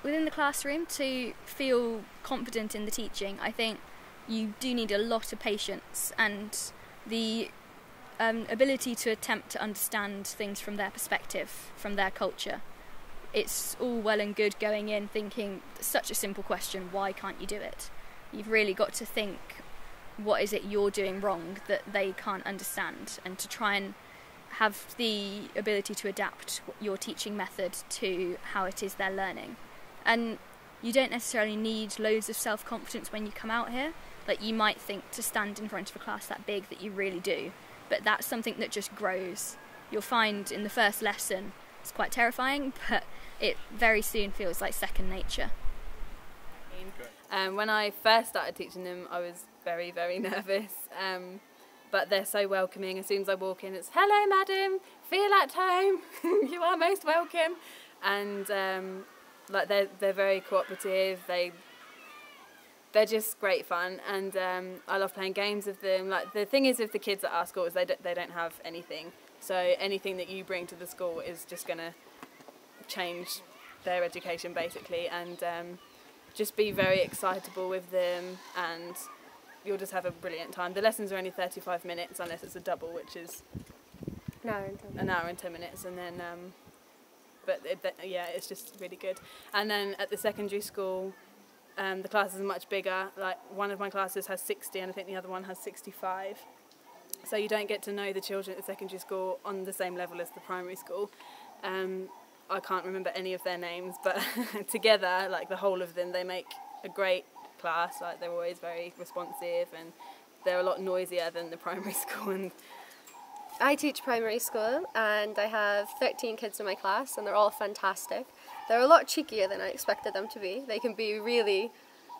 Within the classroom, to feel confident in the teaching, I think you do need a lot of patience and the ability to attempt to understand things from their perspective, from their culture. It's all well and good going in thinking, such a simple question, why can't you do it? You've really got to think, what is it you're doing wrong that they can't understand, and to try and have the ability to adapt your teaching method to how it is they're learning. And you don't necessarily need loads of self-confidence when you come out here. Like, you might think to stand in front of a class that big that you really do, but that's something that just grows. You'll find in the first lesson it's quite terrifying, but it very soon feels like second nature. When I first started teaching them, I was very, very nervous. But they're so welcoming. As soon as I walk in, it's, "Hello, madam, feel at home, you are most welcome." And like they're very cooperative. They're just great fun, and I love playing games with them. Like, the thing is with the kids at our school is they don't have anything. So anything that you bring to the school is just going to change their education basically, and just be very excitable with them, and you'll just have a brilliant time. The lessons are only 35 minutes unless it's a double, which is an hour and 10 minutes, and then yeah, it's just really good. And then at the secondary school, the classes are much bigger. Like, one of my classes has 60 and I think the other one has 65. So you don't get to know the children at the secondary school on the same level as the primary school. I can't remember any of their names, but together, like the whole of them, they make a great class. Like, they're always very responsive, and they're a lot noisier than the primary school. And I teach primary school, and I have 13 kids in my class, and they're all fantastic. They're a lot cheekier than I expected them to be. They can be really,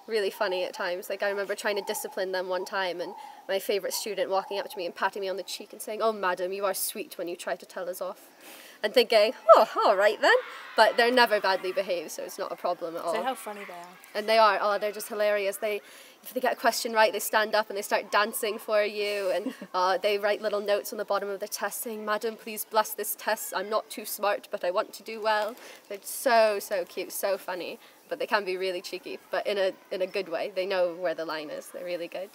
really funny at times. Like, I remember trying to discipline them one time, and my favourite student walking up to me and patting me on the cheek and saying, "Oh, madam, you are sweet when you try to tell us off." And thinking, "Oh, all right then." But they're never badly behaved, so it's not a problem at all. So how funny they are. And they are. Oh, they're just hilarious. If they get a question right, they stand up and they start dancing for you. And they write little notes on the bottom of the test saying, "Madam, please bless this test. I'm not too smart, but I want to do well." They're so, so cute, so funny. But they can be really cheeky, but in a good way. They know where the line is. They're really good.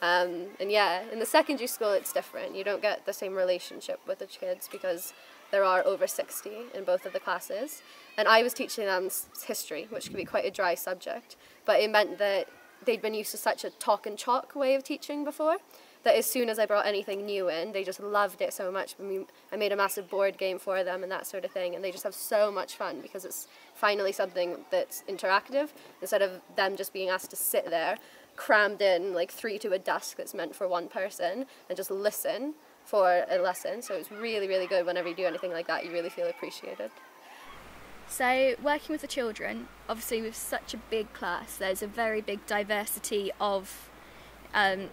And yeah, in the secondary school, it's different. You don't get the same relationship with the kids because there are over 60 in both of the classes. And I was teaching them history, which can be quite a dry subject. But it meant that they'd been used to such a talk and chalk way of teaching before, that as soon as I brought anything new in, they just loved it so much. I made a massive board game for them and that sort of thing, and they just have so much fun because it's finally something that's interactive, instead of them just being asked to sit there, crammed in like 3 to a desk that's meant for one person, and just listen for a lesson. So it's really, really good. Whenever you do anything like that, you really feel appreciated. So working with the children, obviously with such a big class, there's a very big diversity of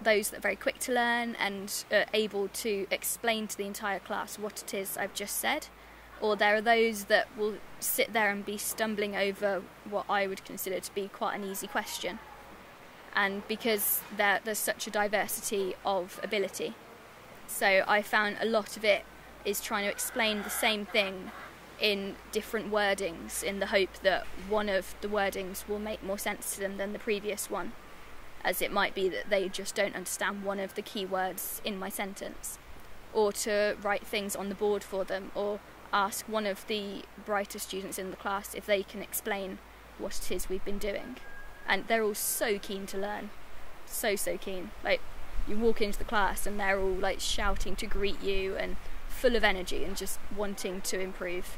those that are very quick to learn and are able to explain to the entire class what it is I've just said. Or there are those that will sit there and be stumbling over what I would consider to be quite an easy question. And because there's such a diversity of ability. So I found a lot of it is trying to explain the same thing in different wordings, in the hope that one of the wordings will make more sense to them than the previous one, as it might be that they just don't understand one of the key words in my sentence, or to write things on the board for them, or ask one of the brighter students in the class if they can explain what it is we've been doing. And they're all so keen to learn, so keen. Like, you walk into the class and they're all like shouting to greet you and full of energy and just wanting to improve.